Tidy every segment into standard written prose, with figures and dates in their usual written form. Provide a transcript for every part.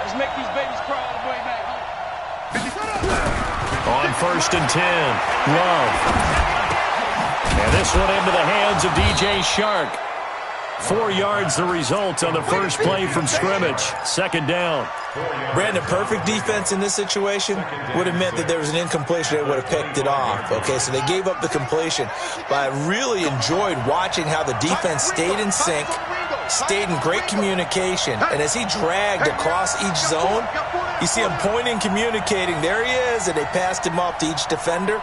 Let's make these babies cry all the way back. On 1st and 10, Love. And this one into the hands of DJ Shark. 4 yards the result on the first play from scrimmage. 2nd down. Brandon, perfect defense in this situation would have meant that there was an incompletion. They would have picked it off. Okay, so they gave up the completion. But I really enjoyed watching how the defense stayed in sync, stayed in great communication. And as he dragged across each zone, you see him pointing, communicating. There he is, and they passed him off to each defender.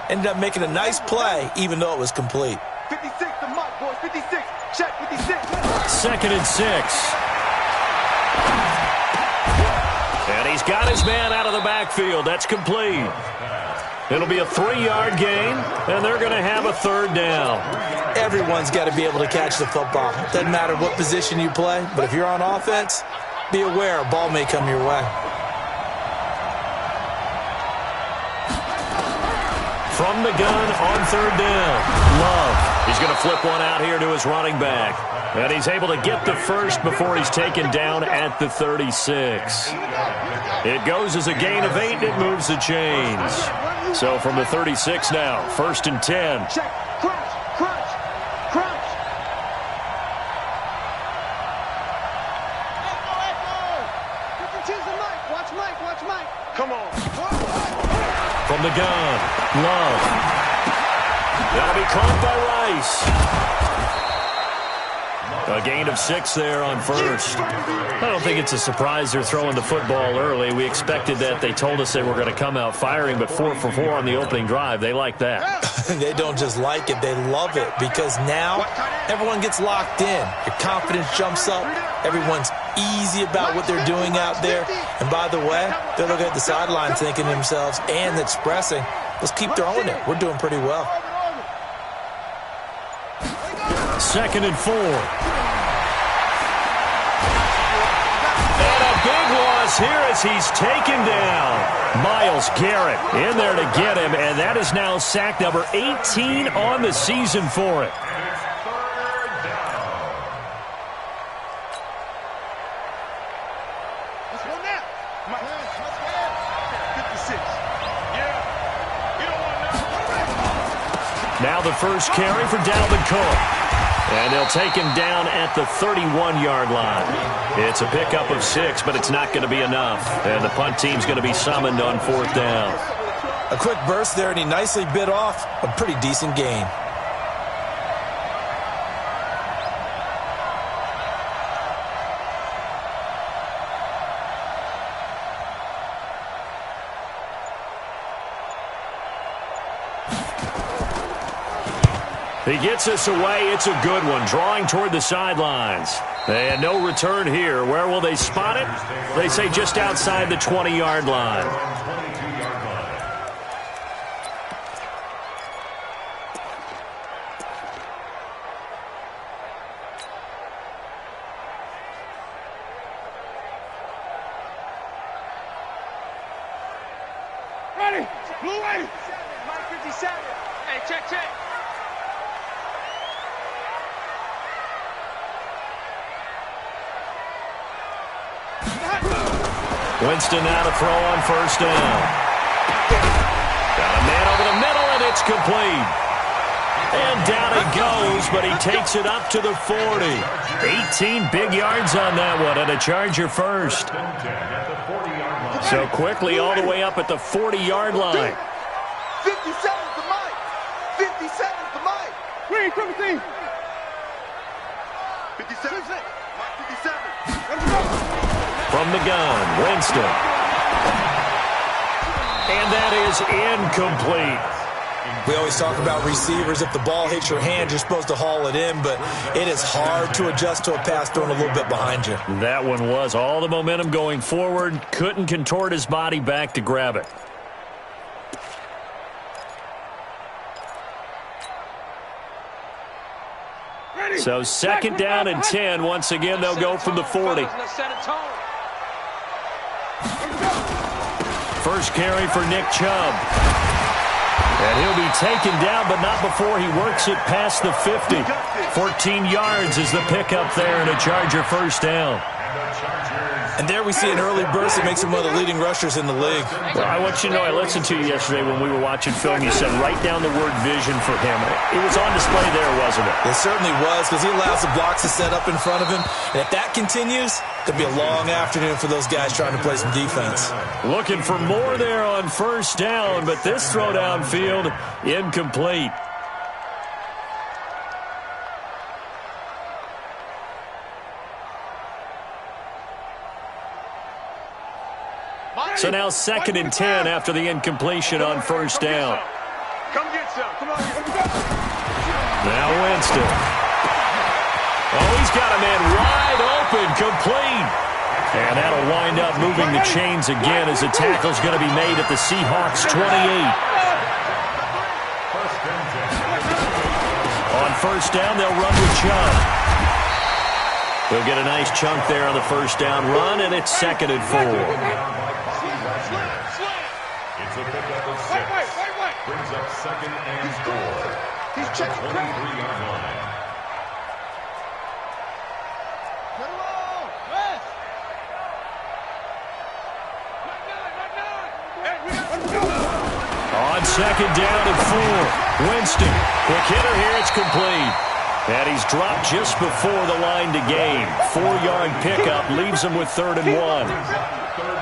Ended up making a nice play, even though it was complete. 56 to Mike, boys. 56. Check 56. 2nd and 6. And he's got his man out of the backfield. That's complete. It'll be a 3-yard gain, and they're going to have a 3rd down. Everyone's got to be able to catch the football. Doesn't matter what position you play, but if you're on offense, be aware a ball may come your way. From the gun on 3rd down, Love. He's going to flip one out here to his running back. And he's able to get the first before he's taken down at the 36. It goes as a gain of 8, and it moves the chains. So from the 36 now, 1st and 10. Check. Crunch. Crunch. Crunch. Echo. 52's the Mike. Watch Mike. Watch Mike. Come on. From the gun, Love. That'll be caught by Rice. A gain of 6 there on 1st. I don't think it's a surprise they're throwing the football early. We expected that. They told us they were going to come out firing, but 4 for 4 on the opening drive. They like that. They don't just like it, they love it, because now everyone gets locked in. Your confidence jumps up. Everyone's easy about what they're doing out there. And by the way, they're looking at the sideline thinking to themselves and expressing, let's keep throwing it. We're doing pretty well. 2nd and 4. And a big loss here as he's taken down. Myles Garrett in there to get him, and that is now sack number 18 on the season for it. Now the first carry for Dalvin Cook. And they'll take him down at the 31-yard line. It's a pickup of 6, but it's not going to be enough. And the punt team's going to be summoned on 4th down. A quick burst there, and he nicely bit off a pretty decent gain. He gets us away. It's a good one. Drawing toward the sidelines. And no return here. Where will they spot it? They say just outside the 20-yard line. Ready. Blue way. Mike 57. Hey, check. Winston now to throw on 1st down. Got a man over the middle, and it's complete. And down it goes, but he takes it up to the 40. 18 big yards on that one, and a Charger first. So quickly all the way up at the 40-yard line. 57's the Mike. 57's the Mike. Green, 17. 57. Mike 57. Let's go. From the gun, Winston. And that is incomplete. We always talk about receivers. If the ball hits your hand, you're supposed to haul it in, but it is hard to adjust to a pass thrown a little bit behind you. That one was all the momentum going forward. Couldn't contort his body back to grab it. So 2nd down and 10. Once again, they'll go from the 40. First carry for Nick Chubb. And he'll be taken down, but not before he works it past the 50. 14 yards is the pickup there, and a Charger first down. And there we see an early burst that makes him one of the leading rushers in the league. Well, I want you to know, I listened to you yesterday when we were watching film. You said write down the word vision for him. It was on display there, wasn't it? It certainly was, because he allows the blocks to set up in front of him. And if that continues, it'll be a long afternoon for those guys trying to play some defense. Looking for more there on first down, but this throw downfield incomplete. So now 2nd and 10 after the incompletion on first down. Come get some. Come on. Now Winston. Oh, he's got a man wide open, complete. And that'll wind up moving the chains again as the tackle's going to be made at the Seahawks 28. On first down, they'll run with Chubb. They'll get a nice chunk there on the first down run, and it's 2nd and 4. It's a pickup of 6. Brings up 2nd and 4. He's checking 23-yard line. On 2nd down and 4. Winston, quick hitter here, it's complete. And he's dropped just before the line to gain. 4-yard pickup leaves him with 3rd and 1.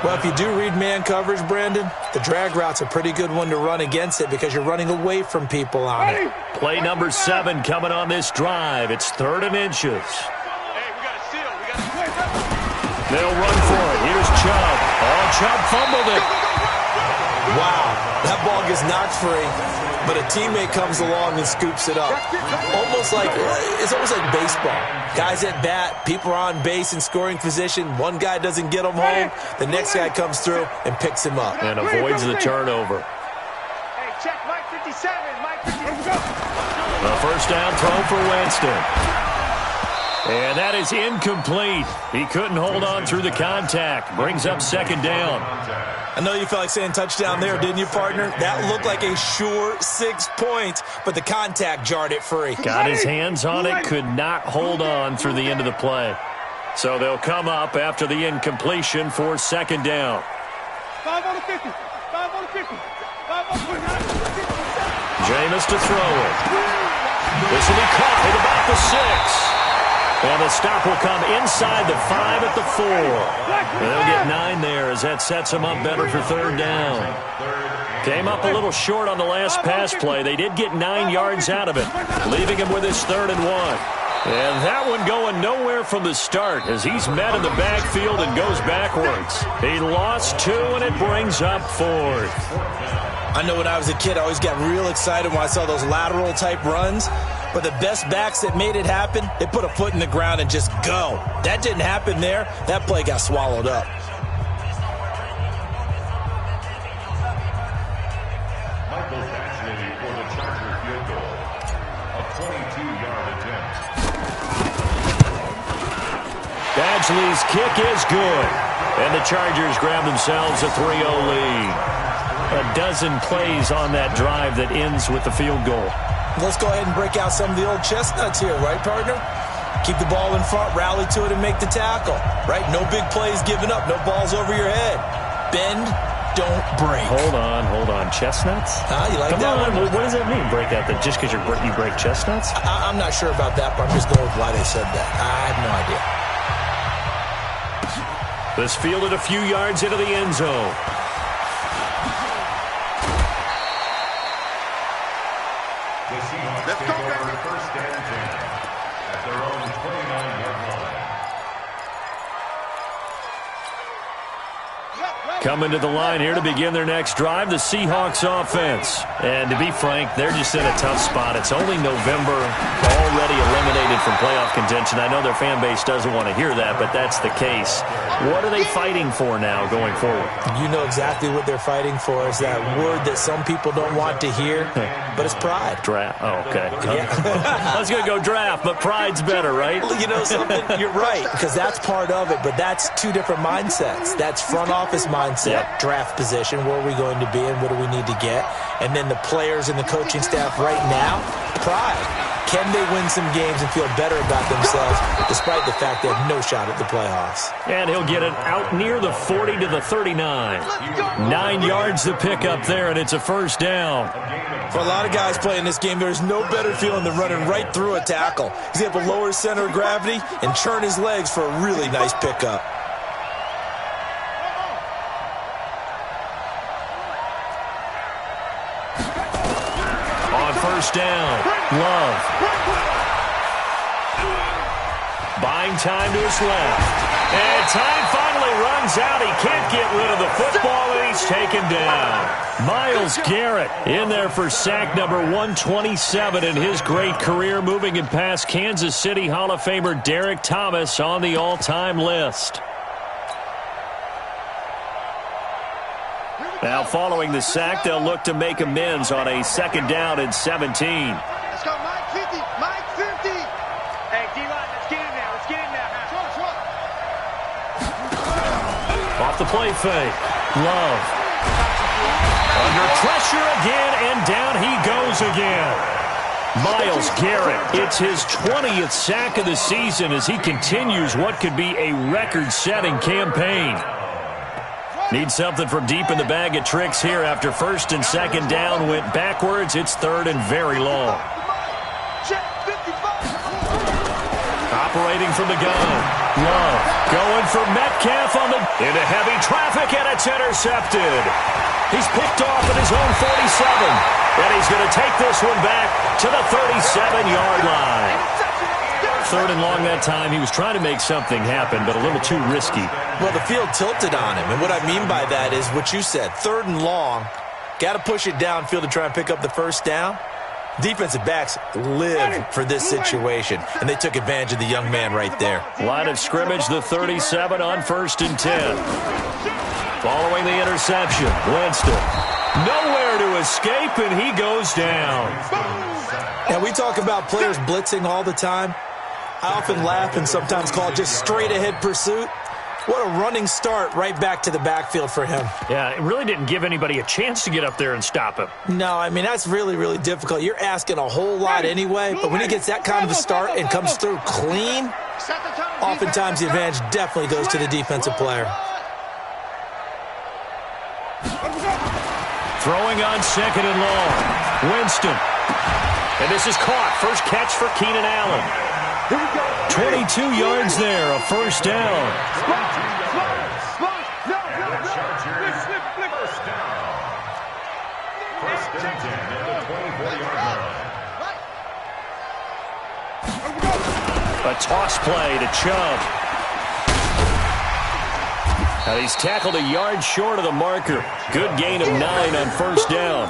Well, if you do read man coverage, Brandon, the drag route's a pretty good one to run against it because you're running away from people on it. Play number 7 coming on this drive. It's 3rd and inches. Hey, we got a seal. We got a They'll run for it. Here's Chubb. Oh, Chubb fumbled it. Wow, that ball gets knocked free, but a teammate comes along and scoops it up. It's almost like baseball. Guys at bat, people are on base in scoring position. One guy doesn't get him home. The next guy comes through and picks him up. And avoids the turnover. Hey, check Mike 57. Mike 57. The first down throw for Winston. And that is incomplete. He couldn't hold on through the contact. Brings up 2nd down. I know you felt like saying touchdown there, didn't you, partner? That looked like a sure 6 points, but the contact jarred it free. Got his hands on it, could not hold on through the end of the play. So they'll come up after the incompletion for 2nd down. 5 on the 50. 5 on the 50. 5 on the 50. Jameis to throw it. This will be caught at about the 6. And the stop will come inside the 5 at the 4. They'll get 9 there as that sets them up better for 3rd down. Came up a little short on the last pass play. They did get 9 yards out of it, leaving him with his 3rd and 1. And that one going nowhere from the start as he's met in the backfield and goes backwards. He lost 2, and it brings up 4th. I know when I was a kid, I always got real excited when I saw those lateral-type runs. But the best backs that made it happen, they put a foot in the ground and just go. That didn't happen there. That play got swallowed up. Michael Badgley for the Charger field goal. A 22-yard attempt. Badgley's kick is good. And the Chargers grab themselves a 3-0 lead. A dozen plays on that drive that ends with the field goal. Let's go ahead and break out some of the old chestnuts here, right, partner? Keep the ball in front, rally to it, and make the tackle, right? No big plays given up, no balls over your head. Bend, don't break. Hold on. Chestnuts? You like Come that on. one? What does that mean, break out? That just because you break chestnuts? I'm not sure about that, but I'm just going with why they said that. I have no idea. This fielded a few yards into the end zone. The Seahawks take over 1st and 10 at their own 29-yard line. Coming to the line here to begin their next drive, the Seahawks offense. And to be frank, they're just in a tough spot. It's only November, already eliminated from playoff contention. I know their fan base doesn't want to hear that, but that's the case. What are they fighting for now going forward? You know exactly what they're fighting for is that word that some people don't want to hear, but it's pride. Draft. Oh, okay. Yeah. I was going to go draft, but pride's better, right? Well, you know something? You're right, because that's part of it, but that's two different mindsets. That's front office mindset, draft position, where are we going to be and what do we need to get? And then the players and the coaching staff right now, pride. Can they win some games and feel better about themselves despite the fact they have no shot at the playoffs? And he'll get it out near the 40 to the 39. 9 yards to pick up there, and it's a first down. For a lot of guys playing this game, there's no better feeling than running right through a tackle. He's able to lower his center of gravity and churn his legs for a really nice pickup. On first down, Love. Buying time to his left. And time finally runs out. He can't get rid of the football, and he's taken down. Myles Garrett in there for sack number 127 in his great career, moving it past Kansas City Hall of Famer Derek Thomas on the all-time list. Now, following the sack, they'll look to make amends on a second down and 17. Let's go, Mike 50. Mike 50. Hey, D-line, let's get in there. Let's get in there. Off the play fake. Love. Under pressure again, and down he goes again. Myles Garrett, it's his 20th sack of the season as he continues what could be a record-setting campaign. Needs something from deep in the bag of tricks here after first and second down went backwards. It's third and very long. Operating from the gun. Love going for Metcalf on the into heavy traffic, and it's intercepted. He's picked off at his own 47, and he's going to take this one back to the 37-yard line. Third and long that time. He was trying to make something happen, but a little too risky. Well, the field tilted on him, and what I mean by that is what you said. Third and long, got to push it downfield to try and pick up the first down. Defensive backs live for this situation, and they took advantage of the young man right there. Line of scrimmage, the 37 on first and 10. Following the interception, Winston. Nowhere to escape, and he goes down. And we talk about players blitzing all the time. I often laugh and sometimes call it just straight-ahead pursuit. What a running start right back to the backfield for him. Yeah, it really didn't give anybody a chance to get up there and stop him. No, I mean, that's really, really difficult. You're asking a whole lot anyway, but when he gets that kind of a start and comes through clean, oftentimes the advantage definitely goes to the defensive player. Throwing on second and long. Winston. And this is caught. First catch for Keenan Allen. 22 yards there, a first down. A toss play to Chubb. Now he's tackled a yard short of the marker. Good gain of 9 on first down.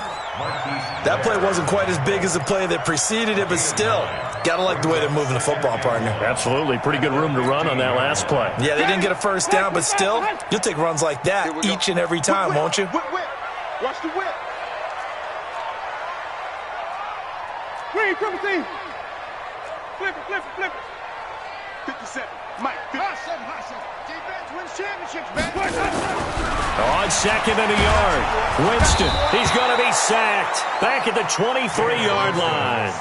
That play wasn't quite as big as the play that preceded it, but still, got to like the way they're moving the football, partner. Absolutely. Pretty good room to run on that last play. Yeah, they didn't get a first down, but still, you'll take runs like that each and every time, won't you? Whip. Watch the whip. Wait, triple team. Flip it. 57. Mike. Hot seven. Defense wins championships, man. On second and a yard. Winston, he's going to be sacked. Back at the 23-yard line.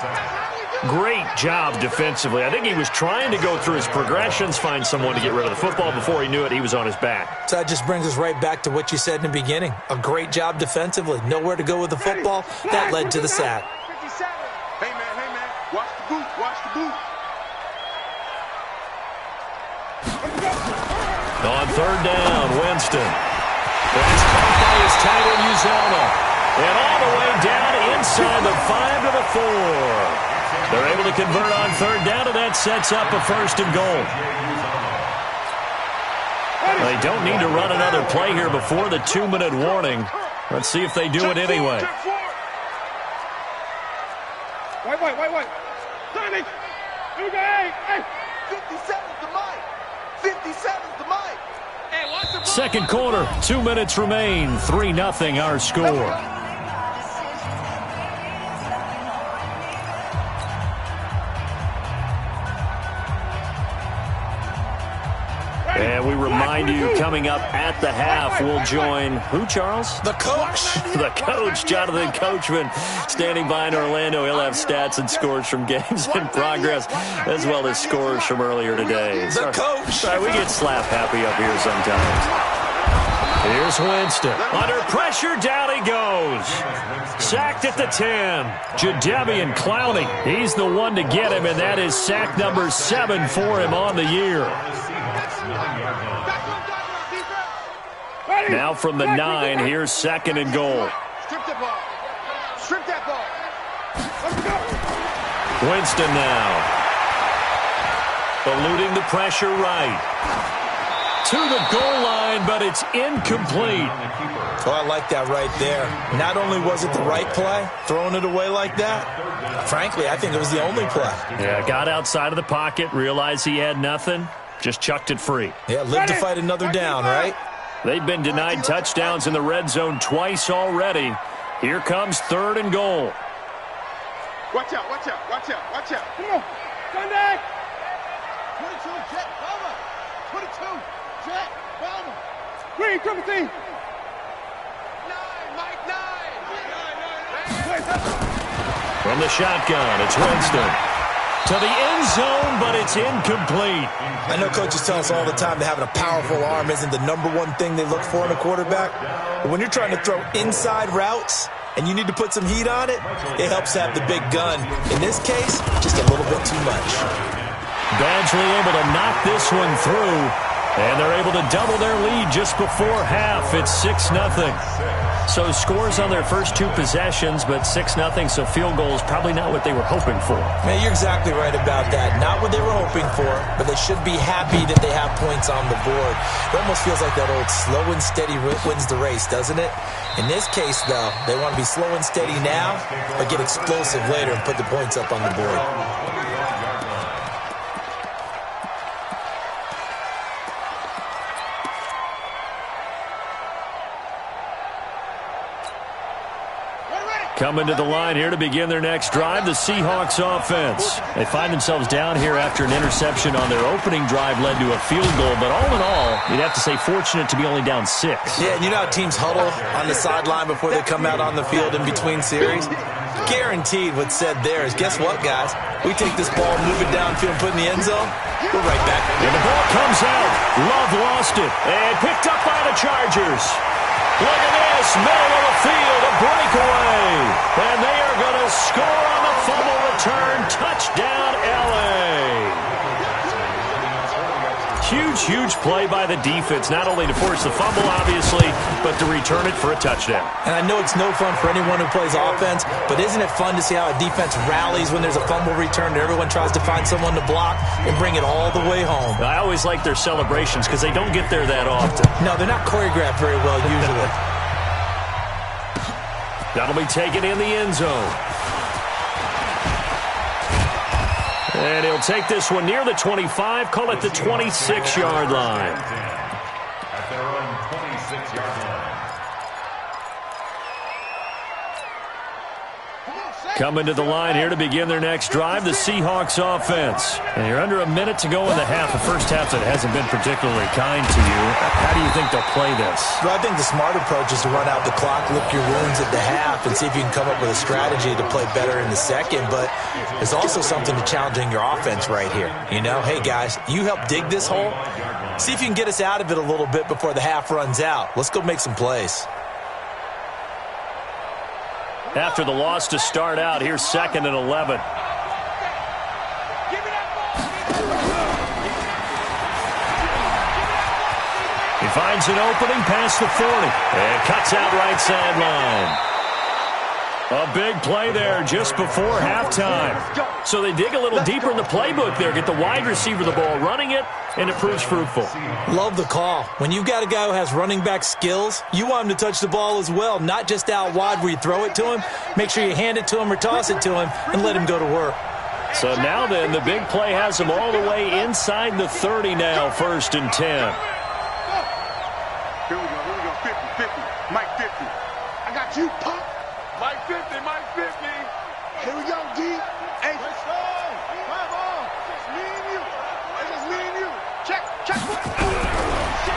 Great job defensively. I think he was trying to go through his progressions, find someone to get rid of the football. Before he knew it, he was on his back. So that just brings us right back to what you said in the beginning. A great job defensively. Nowhere to go with the football. That led to the sack. 57. Hey, man. Watch the boot. On third down, Winston. That's caught by his tight end, Uzomah. And all the way down inside the 5 to the 4. They're able to convert on third down, and that sets up a first and goal. They don't need to run another play here before the 2-minute warning. Let's see if they do it anyway. Wait. Sonny! Here we go, hey! 57's the mic! 57's the mic! Hey, watch the ball! Second quarter, 2 minutes remain. 3-0 our score. And we remind you, coming up at the half, we'll join who, Charles? The coach. The coach, Jonathan Coachman, standing by in Orlando. He'll have stats and scores from games in progress, as well as scores from earlier today. The coach. Sorry, we get slap happy up here sometimes. Here's Winston. Under pressure, down he goes. Sacked at the 10. Jadeveon Clowney. He's the one to get him, and that is sack number 7 for him on the year. Now from the 9, here's 2nd and goal. Strip that ball. Strip that ball. Let's go. Winston now. Eluding the pressure right. To the goal line, but it's incomplete. Oh, I like that right there. Not only was it the right play, throwing it away like that, frankly, I think it was the only play. Yeah, got outside of the pocket, realized he had nothing, just chucked it free. Yeah, live to fight another down, right? They've been denied touchdowns in the red zone twice already. Here comes 3rd and goal. Watch out, watch out, watch out, watch out. Come on. Sunday. 22, Jet, Bomber. 22, Jet, Bomber. Green, 17. 9, Mike, 9. From the shotgun, it's Winston. To the end zone, but it's incomplete. I know coaches tell us all the time that having a powerful arm isn't the #1 thing they look for in a quarterback. But when you're trying to throw inside routes and you need to put some heat on it, it helps to have the big gun. In this case, just a little bit too much. Badgley able to knock this one through, and they're able to double their lead just before half. It's 6-0. So scores on their first 2 possessions, but 6-0, so field goal is probably not what they were hoping for. Man, you're exactly right about that. Not what they were hoping for, but they should be happy that they have points on the board. It almost feels like that old slow and steady wins the race, doesn't it? In this case, though, they want to be slow and steady now, but get explosive later and put the points up on the board. Coming to the line here to begin their next drive, the Seahawks offense. They find themselves down here after an interception on their opening drive led to a field goal, but all in all, you'd have to say fortunate to be only down 6. Yeah, and you know how teams huddle on the sideline before they come out on the field in between series? Guaranteed what's said there is, guess what, guys? We take this ball, move it downfield, and put it in the end zone, we're right back. And the ball comes out. Love lost it, and picked up by the Chargers. Look at this, middle of the field, a breakaway. And they are going to score on the fumble return. Touchdown, L.A. Huge play by the defense, not only to force the fumble, obviously, but to return it for a touchdown. And I know it's no fun for anyone who plays offense, but isn't it fun to see how a defense rallies when there's a fumble return and everyone tries to find someone to block and bring it all the way home? I always like their celebrations because they don't get there that often. No, they're not choreographed very well usually. That'll be taken in the end zone. And he'll take this one near the 25, call it the 26-yard line. At their own 26-yard line. Coming to the line here to begin their next drive, the Seahawks offense. And you're under a minute to go in the half. The first half that hasn't been particularly kind to you. How do you think they'll play this? Well, I think the smart approach is to run out the clock, lick your wounds at the half, and see if you can come up with a strategy to play better in the second. But there's also something to challenging your offense right here. You know, hey, guys, you help dig this hole. See if you can get us out of it a little bit before the half runs out. Let's go make some plays. After the loss to start out, here's 2nd and 11. He finds an opening past the 40 and cuts out right sideline. A big play there just before halftime. So they dig a little deeper in the playbook there, get the wide receiver the ball, running it, and it proves fruitful. Love the call. When you've got a guy who has running back skills, you want him to touch the ball as well, not just out wide where you throw it to him. Make sure you hand it to him or toss it to him and let him go to work. So now then, the big play has him all the way inside the 30 now, 1st and 10. Here we go, 50, Mike 50. I got you, punk. Mike 50, Mike 50. Here we go, D. Hey, let's go. Come on. Just me and you. It's just me and you. Check.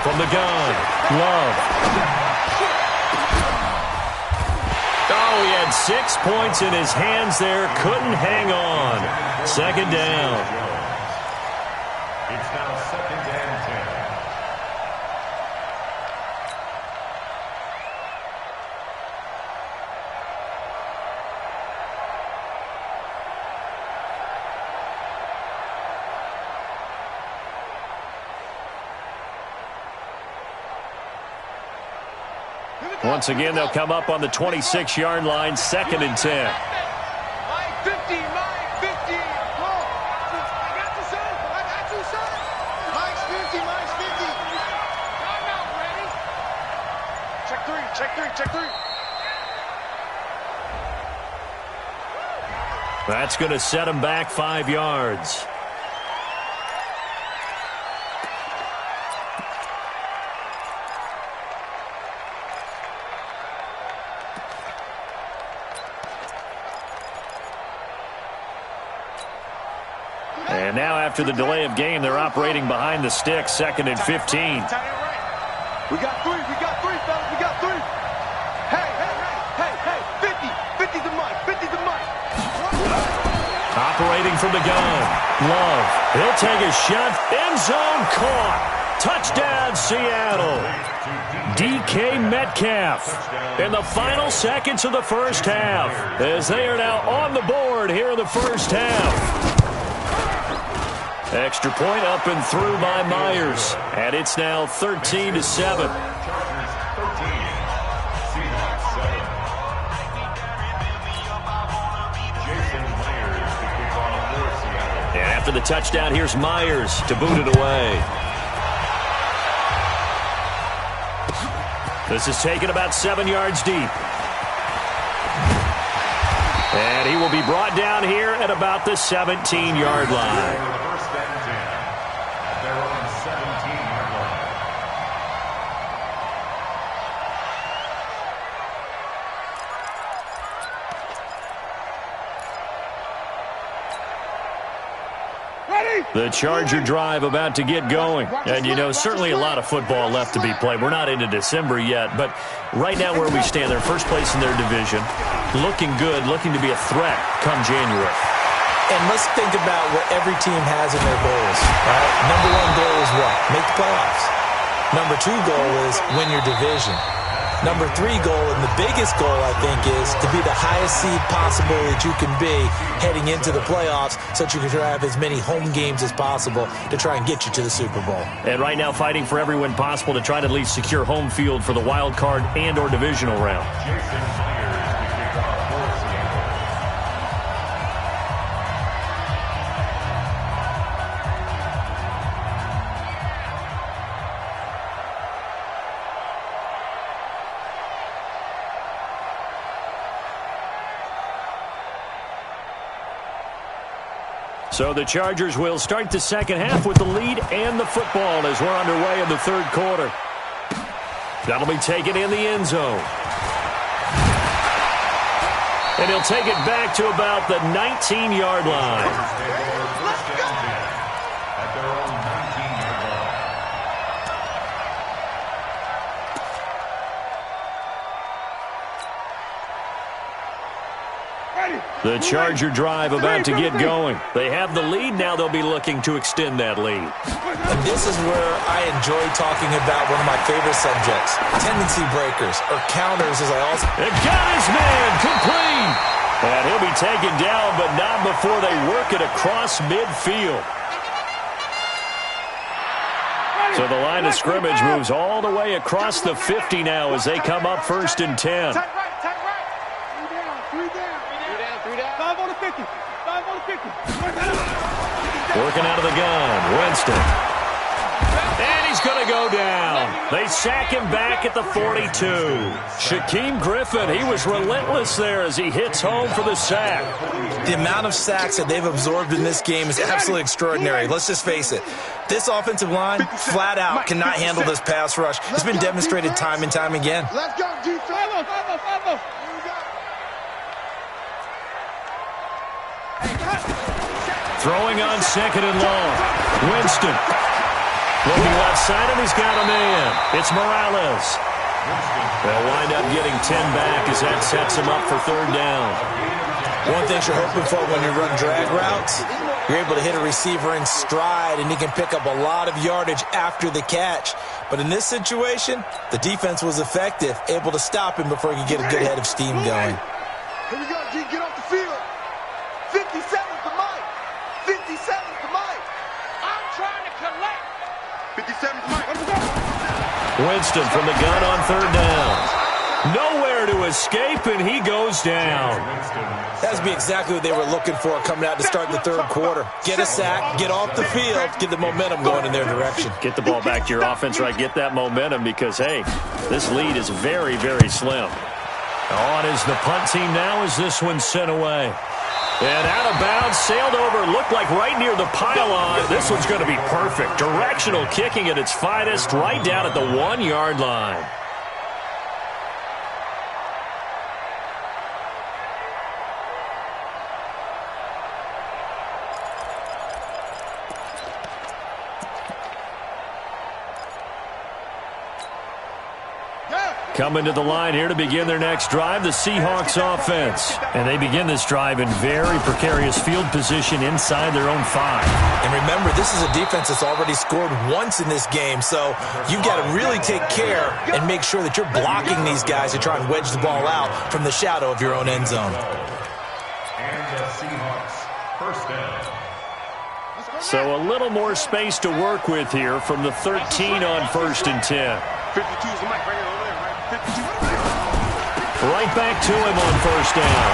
From the gun, Love. Oh, he had 6 points in his hands there. Couldn't hang on. Second down. It's now 2nd and 10. Once again, they'll come up on the 26-yard line, 2nd and 10. Mike 50, Mike 50. Go. I got you, son. I got you, son. Mike's 50, Mike's 50. Time out, ready? Check three, check three, check three. That's going to set him back 5 yards. And now after the delay of game, they're operating behind the sticks, 2nd and 15. We got three, fellas, we got three. Hey, 50 to Mike, 50 to Mike. Operating from the gun, Love. He'll take a shot, end zone caught. Touchdown, Seattle. DK Metcalf in the final seconds of the first half, as they are now on the board here in the first half. Extra point up and through by Myers. And it's now 13-7. And after the touchdown, here's Myers to boot it away. This is taken about 7 yards deep. And he will be brought down here at about the 17-yard line. The Charger drive about to get going. And, you know, certainly a lot of football left to be played. We're not into December yet, but right now where we stand, they're first place in their division. Looking good, looking to be a threat come January. And let's think about what every team has in their goals, right? Number one goal is what? Make the playoffs. Number two goal is win your division. Number three goal, and the biggest goal, I think, is to be the highest seed possible that you can be heading into the playoffs so that you can have as many home games as possible to try and get you to the Super Bowl. And right now fighting for every win possible to try to at least secure home field for the wild card and or divisional round. So the Chargers will start the second half with the lead and the football as we're underway in the third quarter. That'll be taken in the end zone. And he'll take it back to about the 19-yard line. The Charger drive about to get going. They have the lead. Now they'll be looking to extend that lead. And this is where I enjoy talking about one of my favorite subjects, tendency breakers, or counters, as I also... It got his man complete. And he'll be taken down, but not before they work it across midfield. So the line of scrimmage moves all the way across the 50 now as they come up 1st and 10. Working out of the gun, Winston. And he's going to go down. They sack him back at the 42. Shaquem Griffin, he was relentless there as he hits home for the sack. The amount of sacks that they've absorbed in this game is absolutely extraordinary. Let's just face it. This offensive line, flat out, cannot handle this pass rush. It's been demonstrated time and time again. Let's go, G. 5-0. Throwing on 2nd and long. Winston. Looking left side, and he's got a man. It's Morales. They'll wind up getting 10 back as that sets him up for third down. One thing you're hoping for when you run drag routes, you're able to hit a receiver in stride, and he can pick up a lot of yardage after the catch. But in this situation, the defense was effective, able to stop him before he could get a good head of steam going. Here we go, G. Get off the field. 57's the mic. 57's the mic. I'm trying to collect. 57's the mic. Winston from the gun on third down. Nowhere to escape, and he goes down. That's be exactly what they were looking for coming out to start the third quarter. Get a sack, get off the field, get the momentum going in their direction. Get the ball back to your offense, right? Get that momentum because, hey, this lead is very, very slim. On is the punt team now as this one's sent away. And out of bounds, sailed over, looked like right near the pylon. This one's going to be perfect. Directional kicking at its finest, right down at the 1-yard line. Coming to the line here to begin their next drive, the Seahawks offense. And they begin this drive in very precarious field position inside their own 5. And remember, this is a defense that's already scored once in this game, so you've got to really take care and make sure that you're blocking these guys to try and wedge the ball out from the shadow of your own end zone. And the Seahawks, first down. So a little more space to work with here from the 13 on first and 10. 52's the mic right here over there, right? 52. Right back to him on first down.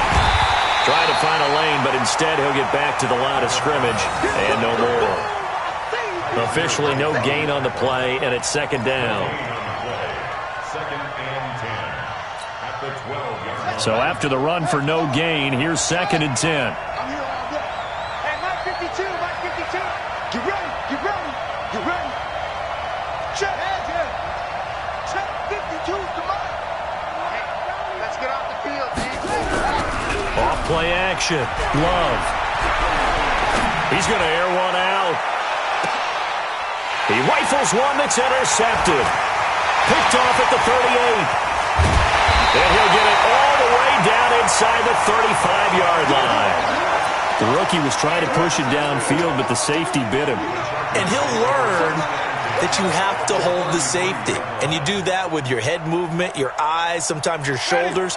Trying to find a lane, but instead he'll get back to the line of scrimmage and no more. Officially no gain on the play, and it's second down. Second and 10 at the 12-yard line. So after the run for no gain, here's second and 10. I'm here all day. Hey, Mike 52, Mike 52. Get ready, get ready, get ready. Check, check. Check, 52's the mic. Hey, let's get off the field, G. Off play action. Love. He's going to air one out. He rifles one that's intercepted. Picked off at the 38. And he'll get it all the way down inside the 35-yard line. The rookie was trying to push it downfield, but the safety bit him. And he'll learn that you have to hold the safety. And you do that with your head movement, your eyes, sometimes your shoulders.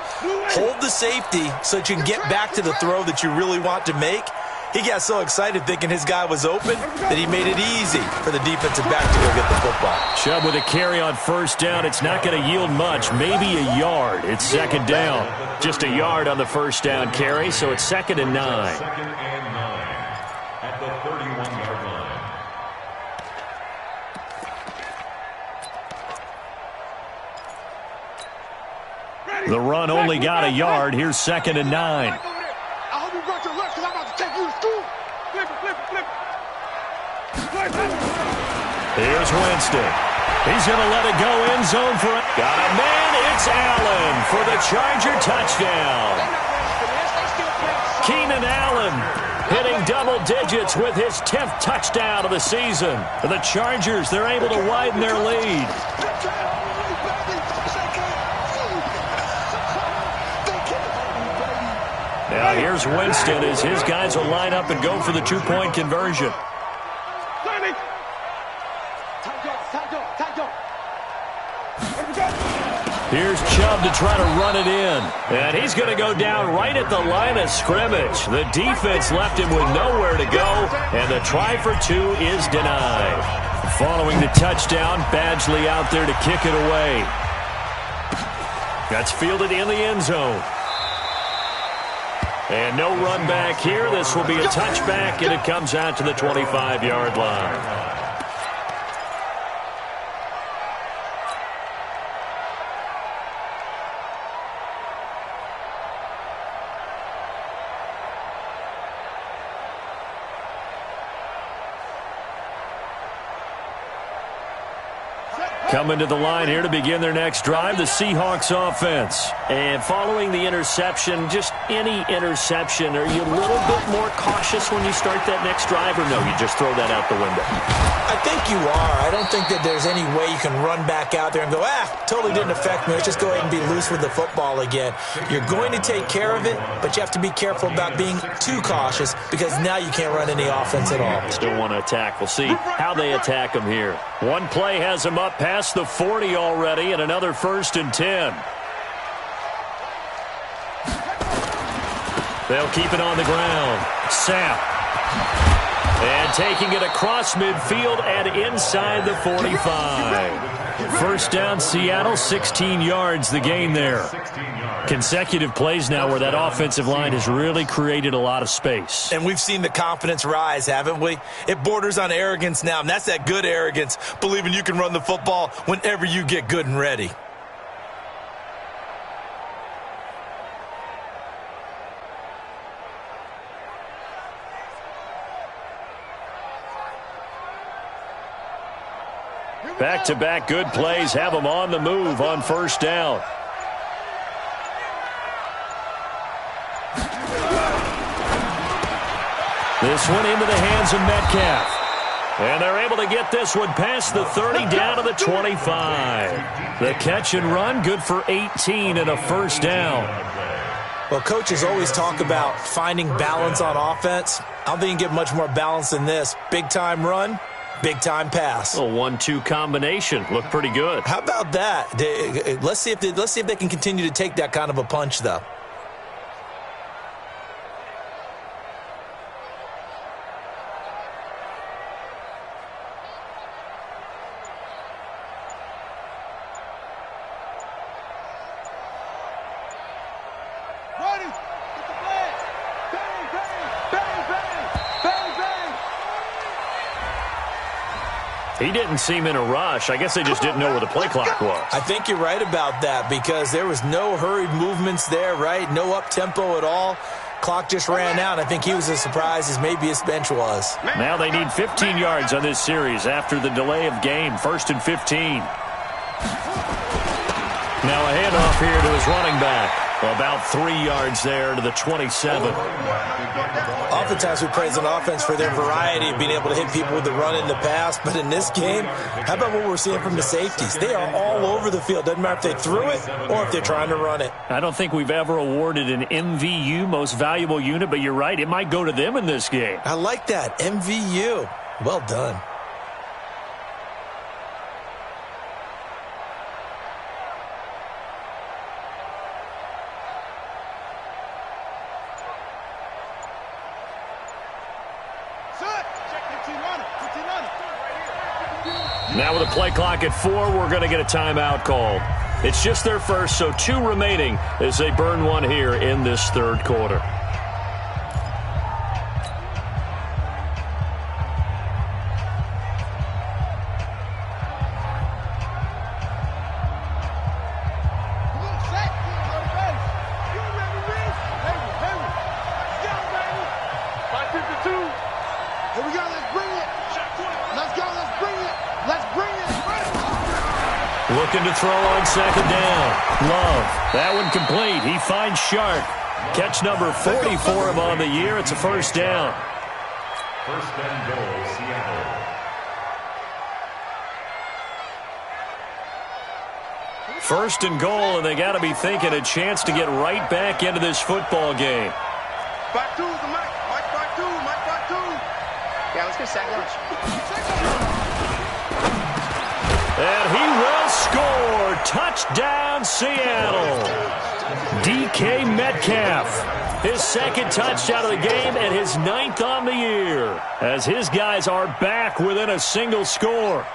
Hold the safety so that you can get back to the throw that you really want to make. He got so excited thinking his guy was open that he made it easy for the defensive back to go get the football. Chubb with a carry on first down. It's not going to yield much, maybe a yard. It's second down. Just a yard on the first down carry, so it's second and 9. Second and 9 at the 31-yard line. The run only got a yard. Here's second and 9. I hope you brought your lunch because I'm about to take you to school. Flip it, flip it, flip it. Here's Winston. He's going to let it go end zone for it. Got a man. It's Allen for the Charger touchdown. Keenan Allen hitting double digits with his 10th touchdown of the season. For the Chargers, they're able to widen their lead. Now here's Winston as his guys will line up and go for the two-point conversion. Here's Chubb to try to run it in. And he's going to go down right at the line of scrimmage. The defense left him with nowhere to go, and the try for two is denied. Following the touchdown, Badgley out there to kick it away. That's fielded in the end zone. And no run back here. This will be a touchback, and it comes out to the 25-yard line. Coming to the line here to begin their next drive, the Seahawks offense. And following the interception, just any interception, are you a little bit more cautious when you start that next drive, or no, you just throw that out the window? I think you are. I don't think that there's any way you can run back out there and go, totally didn't affect me. Let's just go ahead and be loose with the football again. You're going to take care of it, but you have to be careful about being too cautious because now you can't run any offense at all. Still want to attack. We'll see how they attack them here. One play has them up past the 40 already, and another 1st and 10. They'll keep it on the ground. Sapp. And taking it across midfield and inside the 45. First down, Seattle, 16 yards the gain there. Consecutive plays now where that offensive line has really created a lot of space. And we've seen the confidence rise, haven't we? It borders on arrogance now, and that's that good arrogance, believing you can run the football whenever you get good and ready. Back-to-back good plays have them on the move on first down. This one into the hands of Metcalf. And they're able to get this one past the 30 down to the 25. The catch and run, good for 18 and a first down. Well, coaches always talk about finding balance on offense. I don't think you can get much more balance than this. Big-time run, big-time pass. A 1-2 combination. Looked pretty good. How about that? Let's see if they can continue to take that kind of a punch, though. He didn't seem in a rush. I guess they just didn't know where the play clock was. I think you're right about that because there was no hurried movements there, right? No up-tempo at all. Clock just ran out. I think he was as surprised as maybe his bench was. Now they need 15 yards on this series after the delay of game. 1st and 15. Now a handoff here to his running back. About 3 yards there to the 27. Oftentimes we praise an offense for their variety of being able to hit people with the run and the pass, but in this game, how about what we're seeing from the safeties? They are all over the field. Doesn't matter if they threw it or if they're trying to run it. I don't think we've ever awarded an MVU, most valuable unit, but you're right, it might go to them in this game. I like that, MVU. Well done. Now with a play clock at 4, we're going to get a timeout called. It's just their first, so 2 remaining as they burn one here in this 3rd quarter. Looking to throw on 2nd down. Love. That one complete. He finds Sharp. Catch number 40 for him on the year. It's a first down. 1st and goal, Seattle. First and goal, and they got to be thinking a chance to get right back into this football game. Back two, the Mike. Mike back two. Mike back two. Yeah, let's get sack lunch. And he will score. Touchdown, Seattle. DK Metcalf. His 2nd touchdown of the game and his 9th on the year. As his guys are back within a single score.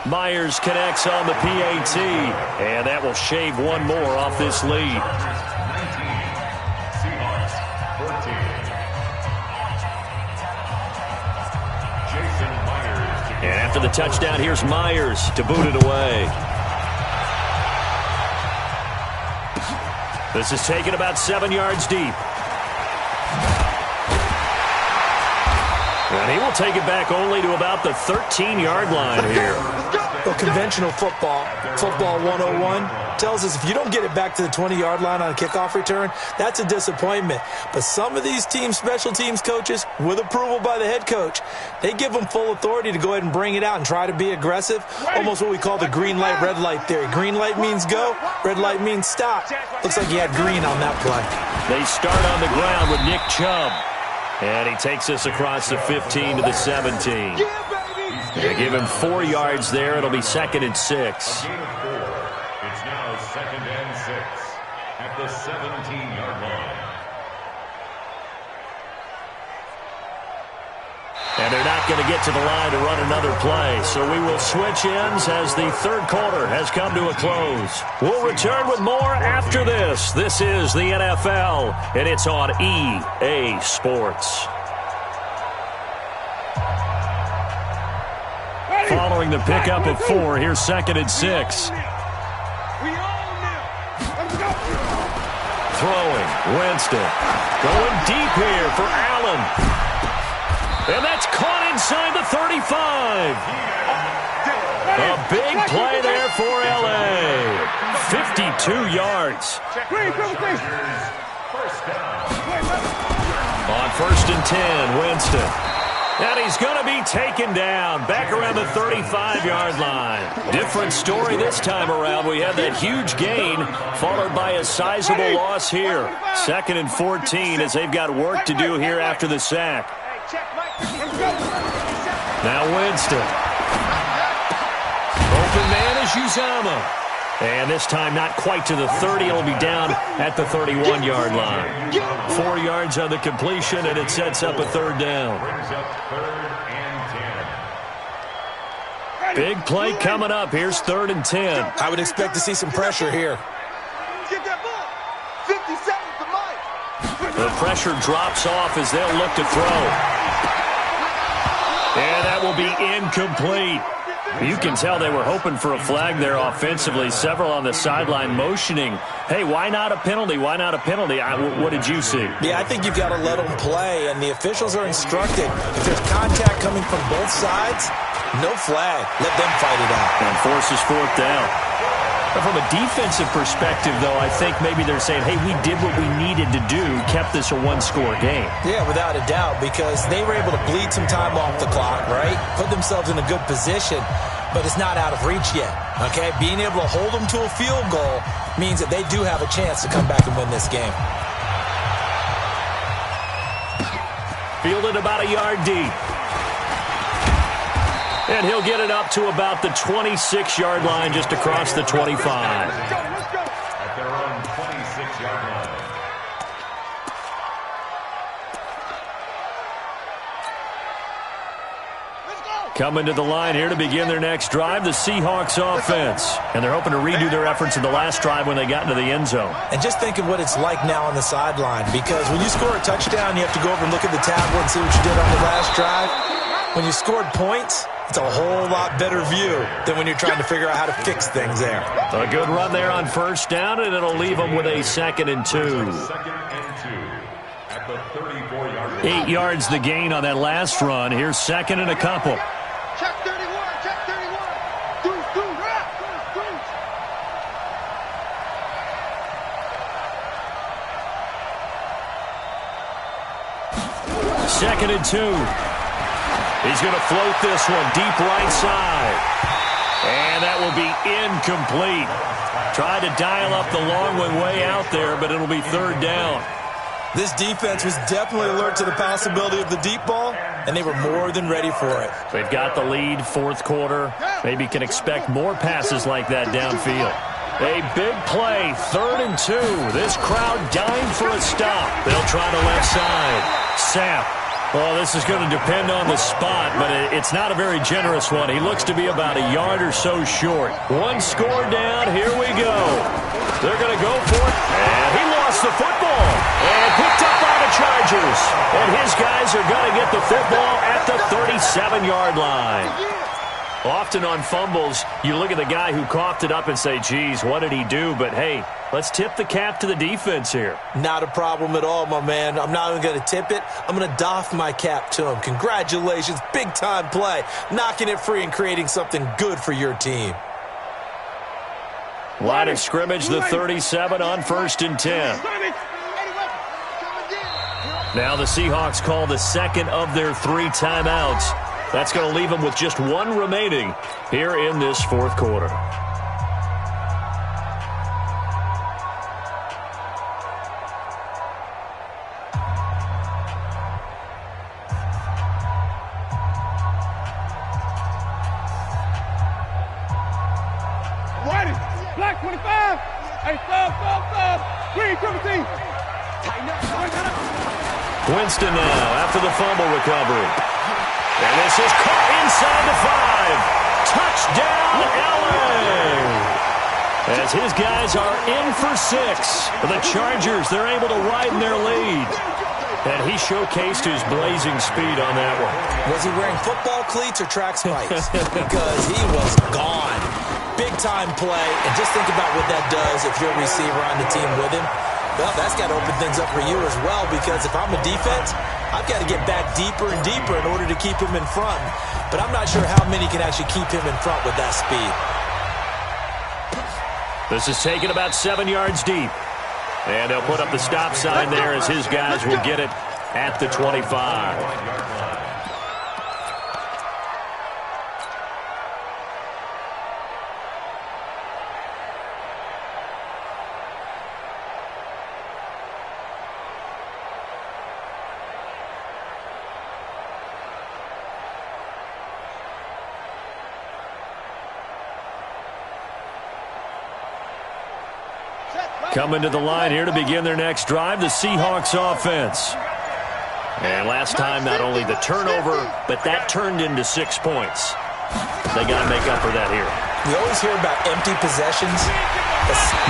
Myers connects on the PAT. And that will shave one more off this lead. And after the touchdown, here's Myers to boot it away. This is taken about 7 yards deep. And he will take it back only to about the 13-yard line here. Well, conventional football 101, tells us if you don't get it back to the 20-yard line on a kickoff return, that's a disappointment. But some of these team special teams coaches, with approval by the head coach, they give them full authority to go ahead and bring it out and try to be aggressive, almost what we call the green light, red light theory. Green light means go, red light means stop. Looks like he had green on that play. They start on the ground with Nick Chubb. And he takes us across the 15 to the 17. They give him 4 yards there. It'll be 2nd and 6. It's now 2nd and 6 at the 17-yard line. And they're not going to get to the line to run another play. So we will switch ends as the third quarter has come to a close. We'll return with more after this. This is the NFL, and it's on EA Sports. Following the pickup of 4, here's 2nd and 6. Throwing, Winston. Going deep here for Allen. And that's caught inside the 35. A big play there for L.A. 52 yards. On 1st and 10, Winston. And he's going to be taken down back around the 35-yard line. Different story this time around. We had that huge gain followed by a sizable loss here. 2nd and 14 as they've got work to do here after the sack. Now Winston. Open man is Uzama. And this time not quite to the 30. It'll be down at the 31-yard line. 4 yards on the completion, and it sets up a 3rd down. Big play coming up. Here's 3rd and 10. I would expect to see some pressure here. The pressure drops off as they'll look to throw. And that will be incomplete. You can tell they were hoping for a flag there offensively. Several on the sideline motioning, hey, why not a penalty? Why not a penalty? What did you see? Yeah, I think you've got to let them play, and the officials are instructed. If there's contact coming from both sides, no flag. Let them fight it out. And forces 4th down. From a defensive perspective, though, I think maybe they're saying, hey, we did what we needed to do, kept this a one-score game. Yeah, without a doubt, because they were able to bleed some time off the clock, right? Put themselves in a good position, but it's not out of reach yet, okay? Being able to hold them to a field goal means that they do have a chance to come back and win this game. Fielded about a yard deep. And he'll get it up to about the 26-yard line, just across the 25. At their own 26-yard line. Coming to the line here to begin their next drive, the Seahawks offense. And they're hoping to redo their efforts in the last drive when they got into the end zone. And just think of what it's like now on the sideline, because when you score a touchdown, you have to go over and look at the tablet and see what you did on the last drive. When you scored points, it's a whole lot better view than when you're trying to figure out how to fix things there. A good run there on 1st down, and it'll leave them with a 2nd and 2. 2nd and 2 at the 34-yard line. 8 yards the gain on that last run. Here's 2nd and a couple. Check 31, check 31. Deuce, wrap. 2nd and 2. He's going to float this one deep right side. And that will be incomplete. Tried to dial up the long one way out there, but it'll be 3rd down. This defense was definitely alert to the possibility of the deep ball, and they were more than ready for it. They've got the lead, 4th quarter. Maybe can expect more passes like that downfield. A big play, 3rd and 2. This crowd dying for a stop. They'll try the left side. Sapp. Well, this is going to depend on the spot, but it's not a very generous one. He looks to be about a yard or so short. 1 score down. Here we go. They're going to go for it. And he lost the football. And picked up by the Chargers. And his guys are going to get the football at the 37-yard line. Often on fumbles, you look at the guy who coughed it up and say, geez, what did he do? But, hey, let's tip the cap to the defense here. Not a problem at all, my man. I'm not even going to tip it. I'm going to doff my cap to him. Congratulations. Big-time play. Knocking it free and creating something good for your team. Line of scrimmage, the 37 on 1st and 10. Now the Seahawks call the second of their 3 timeouts. That's going to leave them with just 1 remaining here in this 4th quarter. Black 25. Hey, sub. Green, triple T. Tighten up. Winston now after the fumble recovery. And this is caught inside the 5. Touchdown, LA. As his guys are in for 6. The Chargers, they're able to widen their lead. And he showcased his blazing speed on that one. Was he wearing football cleats or track spikes? Because he was gone. Big-time play, and just think about what that does if you're a receiver on the team with him. Well, that's got to open things up for you as well, because if I'm a defense, I've got to get back deeper and deeper in order to keep him in front. But I'm not sure how many can actually keep him in front with that speed. This is taken about 7 yards deep. And they'll put up the stop sign there as his guys will get it at the 25. Coming to the line here to begin their next drive, the Seahawks offense. And last time, not only the turnover, but that turned into 6 points. They got to make up for that here. We always hear about empty possessions.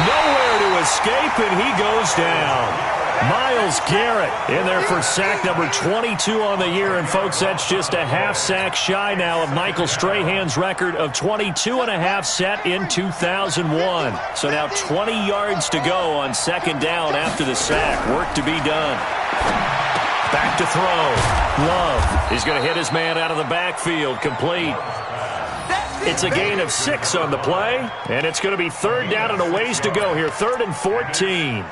Nowhere to escape, and he goes down. Myles Garrett in there for sack number 22 on the year. And, folks, that's just a half sack shy now of Michael Strahan's record of 22.5 set in 2001. So now 20 yards to go on 2nd down after the sack. Work to be done. Back to throw. Love. He's going to hit his man out of the backfield. Complete. It's a gain of 6 on the play. And it's going to be 3rd down and a ways to go here. 3rd and 14.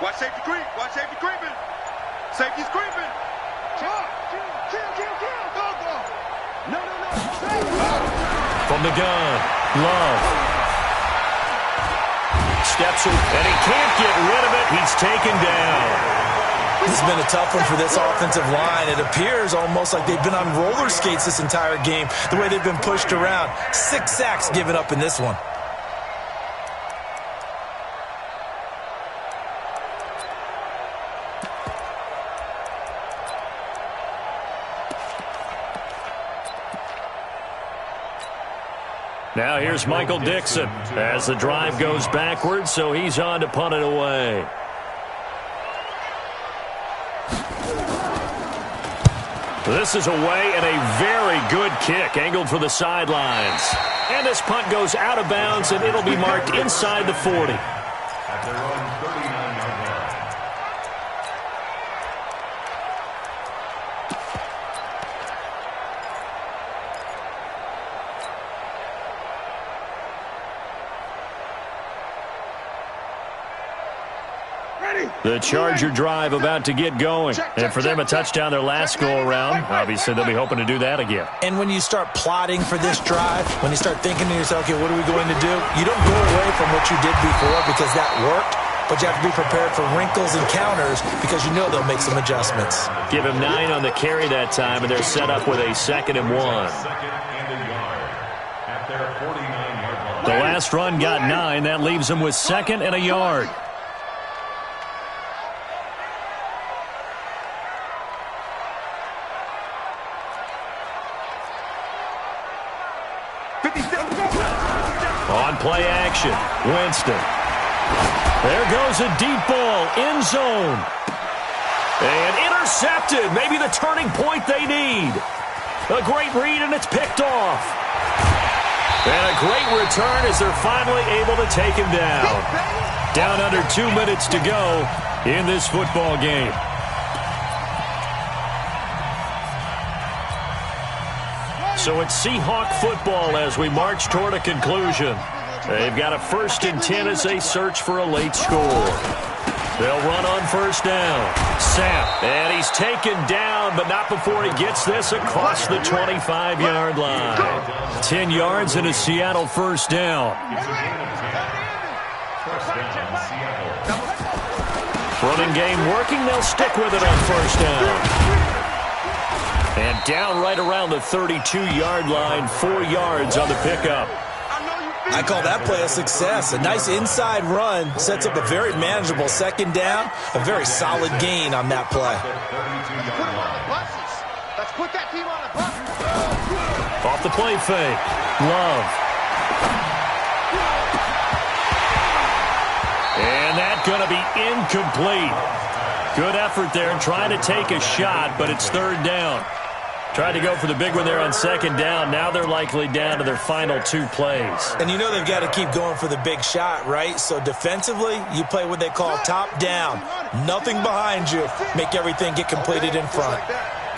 Watch safety creep. Watch safety creeping. Safety's creeping. Kill. No. From the gun, Love. Steps and he can't get rid of it. He's taken down. This has been a tough one for this offensive line. It appears almost like they've been on roller skates this entire game, the way they've been pushed around. 6 sacks given up in this one. Now here's Michael Dixon as the drive goes backwards, so he's on to punt it away. This is away and a very good kick angled for the sidelines. And this punt goes out of bounds, and it'll be marked inside the 40. At their own 39-yard line. The Charger drive about to get going. And for them, a touchdown their last go-around. Obviously, they'll be hoping to do that again. And when you start plotting for this drive, when you start thinking to yourself, okay, what are we going to do? You don't go away from what you did before because that worked, but you have to be prepared for wrinkles and counters because you know they'll make some adjustments. Give him 9 on the carry that time, and they're set up with a 2nd and 1. The last run got 9. That leaves them with 2nd and a yard. play action. Winston. There goes a deep ball. End zone. And intercepted. Maybe the turning point they need. A great read, and it's picked off. And a great return as they're finally able to take him down. Down under 2 minutes to go in this football game. So it's Seahawk football as we march toward a conclusion. They've got a 1st and 10 as they search for a late score. They'll run on 1st down. Sapp, and he's taken down, but not before he gets this across the 25-yard line. 10 yards and a Seattle 1st down. Running game working. They'll stick with it on 1st down. And down right around the 32-yard line, 4 yards on the pickup. I call that play a success. A nice inside run sets up a very manageable 2nd down. A very solid gain on that play. Let's put that team on the bus. Off the play fake. Love. And that's going to be incomplete. Good effort there trying to take a shot, but it's 3rd down. Tried to go for the big one there on 2nd down. Now they're likely down to their final 2 plays. And you know they've got to keep going for the big shot, right? So defensively, you play what they call top down. Nothing behind you. Make everything get completed in front.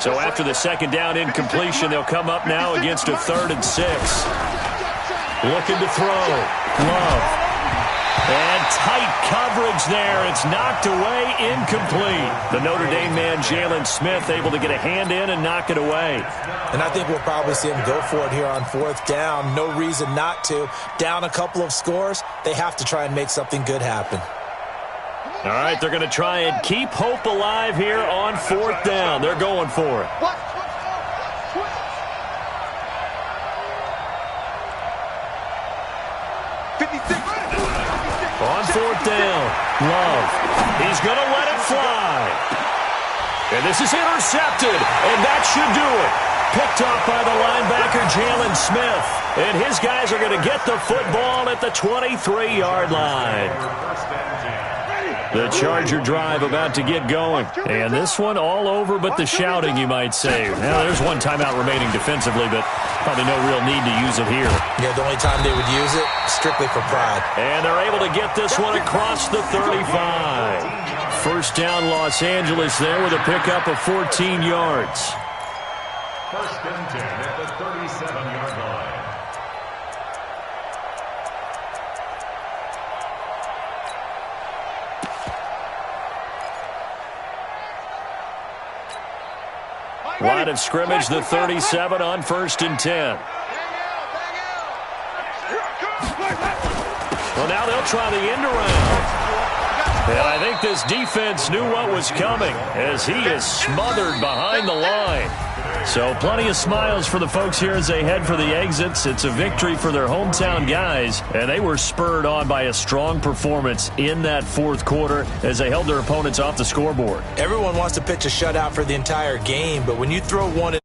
So after the 2nd down incompletion, they'll come up now against a 3rd and 6. Looking to throw. Love. And tight coverage there. It's knocked away, incomplete. The Notre Dame man, Jalen Smith, able to get a hand in and knock it away. And I think we'll probably see him go for it here on 4th down. No reason not to. Down a couple of scores, they have to try and make something good happen. All right, they're going to try and keep hope alive here on 4th down. They're going for it. On 4th down, Love. He's going to let it fly. And this is intercepted, and that should do it. Picked off by the linebacker, Jalen Smith. And his guys are going to get the football at the 23-yard line. The Charger drive about to get going. And this one all over but the shouting, you might say. Now, there's one timeout remaining defensively, but probably no real need to use it here. Yeah, the only time they would use it, strictly for pride. And they're able to get this one across the 35. 1st down, Los Angeles there with a pickup of 14 yards. 1st and 10 at the 37-yard line. Line of scrimmage, the 37 on 1st and 10. Well, now they'll try the end around. And I think this defense knew what was coming as he is smothered behind the line. So plenty of smiles for the folks here as they head for the exits. It's a victory for their hometown guys, and they were spurred on by a strong performance in that 4th quarter as they held their opponents off the scoreboard. Everyone wants to pitch a shutout for the entire game, but when you throw one